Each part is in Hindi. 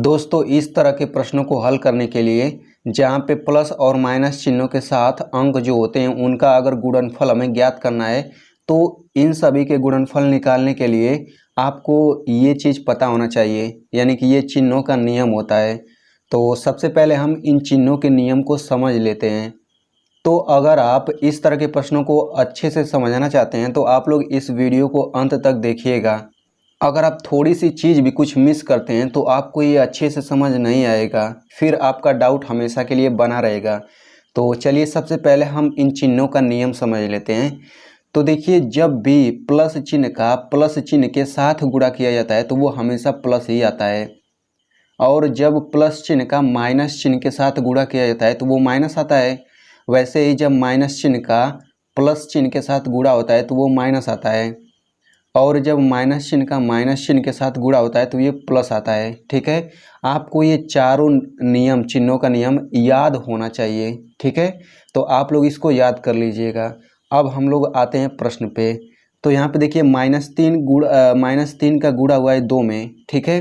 दोस्तों इस तरह के प्रश्नों को हल करने के लिए जहाँ पे प्लस और माइनस चिन्हों के साथ अंक जो होते हैं उनका अगर गुणनफल हमें ज्ञात करना है तो इन सभी के गुणनफल निकालने के लिए आपको ये चीज़ पता होना चाहिए, यानी कि ये चिन्हों का नियम होता है। तो सबसे पहले हम इन चिन्हों के नियम को समझ लेते हैं। तो अगर आप इस तरह के प्रश्नों को अच्छे से समझना चाहते हैं तो आप लोग इस वीडियो को अंत तक देखिएगा। अगर आप थोड़ी सी चीज़ भी कुछ मिस करते हैं तो आपको ये अच्छे से समझ नहीं आएगा, फिर आपका डाउट हमेशा के लिए बना रहेगा। तो चलिए सबसे पहले हम इन चिन्हों का नियम समझ लेते हैं। तो देखिए, जब भी प्लस चिन्ह का प्लस चिन्ह के साथ गुणा किया जाता है तो वो हमेशा प्लस ही आता है, और जब प्लस चिन्ह का माइनस चिन्ह के साथ गुणा किया जाता है तो वो माइनस आता है। वैसे ही जब माइनस चिन्ह का प्लस चिन्ह के साथ गुणा होता है तो वो माइनस आता है, और जब माइनस चिन्ह का माइनस चिन्ह के साथ गुणा होता है तो ये प्लस आता है। ठीक है, आपको ये चारों नियम, चिन्हों का नियम याद होना चाहिए। ठीक है, तो आप लोग इसको याद कर लीजिएगा। अब हम लोग आते हैं प्रश्न पे। तो यहाँ पे देखिए -3 का गुणा हुआ है 2 में। ठीक है,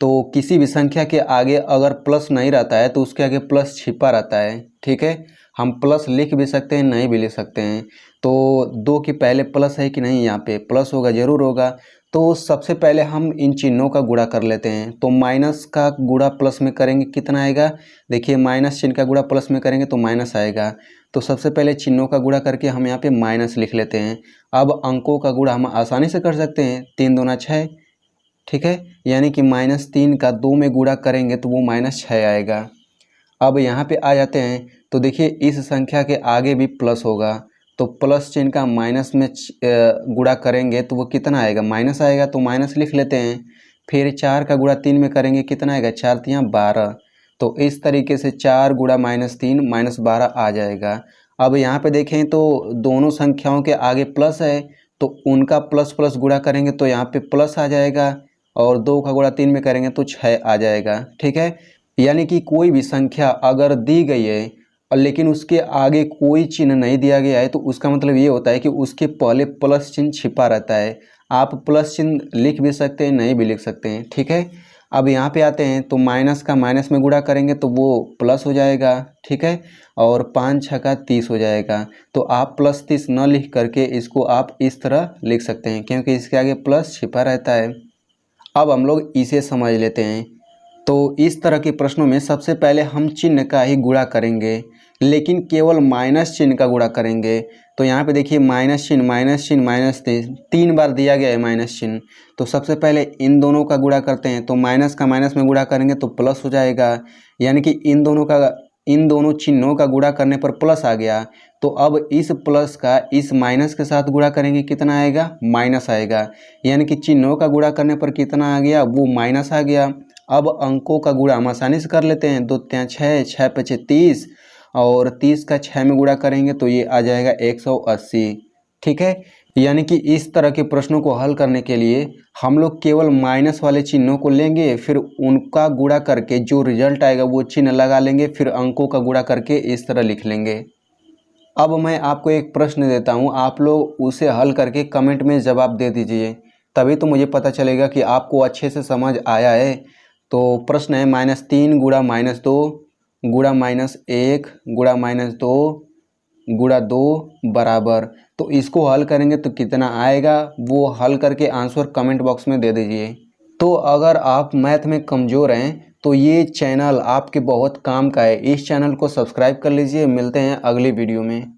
तो किसी भी संख्या के आगे अगर प्लस नहीं रहता है तो उसके आगे प्लस छिपा रहता है। ठीक है, हम प्लस लिख भी सकते हैं, नहीं भी लिख सकते हैं। तो 2 के पहले प्लस है कि नहीं, यहाँ पे प्लस होगा, ज़रूर होगा। तो सबसे पहले हम इन चिन्हों का गुणा कर लेते हैं। तो माइनस का गुणा प्लस में करेंगे कितना आएगा, देखिए माइनस चिन्ह का गुणा प्लस में करेंगे तो माइनस आएगा। तो सबसे पहले चिन्हों का गुणा करके हम यहाँ पे माइनस लिख लेते हैं। अब अंकों का गुणा हम आसानी से कर सकते हैं, 3 दूना 6। ठीक है, यानी कि -3 का 2 में गुणा करेंगे तो वो -6 आएगा। अब यहाँ पे आ जाते हैं तो देखिए इस संख्या के आगे भी प्लस होगा, तो प्लस चिन्ह का माइनस में गुणा करेंगे तो वो कितना आएगा, माइनस आएगा, तो माइनस लिख लेते हैं। फिर 4 का गुणा 3 में करेंगे कितना आएगा, 4 तियाँ 12। तो इस तरीके से 4 गुणा -3 -12 आ जाएगा। अब यहाँ पे देखें तो दोनों संख्याओं के आगे प्लस है तो उनका प्लस प्लस गुणा करेंगे तो यहाँ पे प्लस आ जाएगा, और 2 का गुणा 3 में करेंगे तो 6 आ जाएगा। ठीक है, यानी कि कोई भी संख्या अगर दी गई है और लेकिन उसके आगे कोई चिन्ह नहीं दिया गया है तो उसका मतलब ये होता है कि उसके पहले प्लस चिन्ह छिपा रहता है। आप प्लस चिन्ह लिख भी सकते हैं, नहीं भी लिख सकते हैं। ठीक है, अब यहाँ पे आते हैं तो माइनस का माइनस में गुणा करेंगे तो वो प्लस हो जाएगा। ठीक है, और 5 6 का 30 हो जाएगा। तो आप +30 न लिख करके इसको आप इस तरह लिख सकते हैं, क्योंकि इसके आगे प्लस छिपा रहता है। अब हम लोग इसे समझ लेते हैं। तो इस तरह के प्रश्नों में सबसे पहले हम चिन्ह का ही गुणा करेंगे, लेकिन केवल माइनस चिन्ह का गुणा करेंगे। तो यहाँ पे देखिए -3 3 बार दिया गया है माइनस चिन्ह। तो सबसे पहले इन दोनों का गुणा करते हैं, तो माइनस का माइनस में गुणा करेंगे तो प्लस हो जाएगा, यानी कि इन दोनों चिन्हों का गुणा करने पर प्लस आ गया। तो अब इस प्लस का इस माइनस के साथ गुणा करेंगे कितना आएगा, माइनस आएगा, यानी कि चिन्हों का गुणा करने पर कितना आ गया, वो माइनस आ गया। अब अंकों का गुणा हम आसानी से कर लेते हैं, 2 तियाँ 6, 6 5 30, और 30 का 6 में गुणा करेंगे तो ये आ जाएगा 180। ठीक है, यानी कि इस तरह के प्रश्नों को हल करने के लिए हम लोग केवल माइनस वाले चिन्हों को लेंगे, फिर उनका गुणा करके जो रिजल्ट आएगा वो चिन्ह लगा लेंगे, फिर अंकों का गुणा करके इस तरह लिख लेंगे। अब मैं आपको एक प्रश्न देता हूँ, आप लोग उसे हल करके कमेंट में जवाब दे दीजिए, तभी तो मुझे पता चलेगा कि आपको अच्छे से समझ आया है। तो प्रश्न है -3 गुणा -2 गुणा -1 गुणा -2 गुणा 2 बराबर। तो इसको हल करेंगे तो कितना आएगा, वो हल करके आंसर कमेंट बॉक्स में दे दीजिए। तो अगर आप मैथ में कमज़ोर हैं तो ये चैनल आपके बहुत काम का है, इस चैनल को सब्सक्राइब कर लीजिए। मिलते हैं अगली वीडियो में।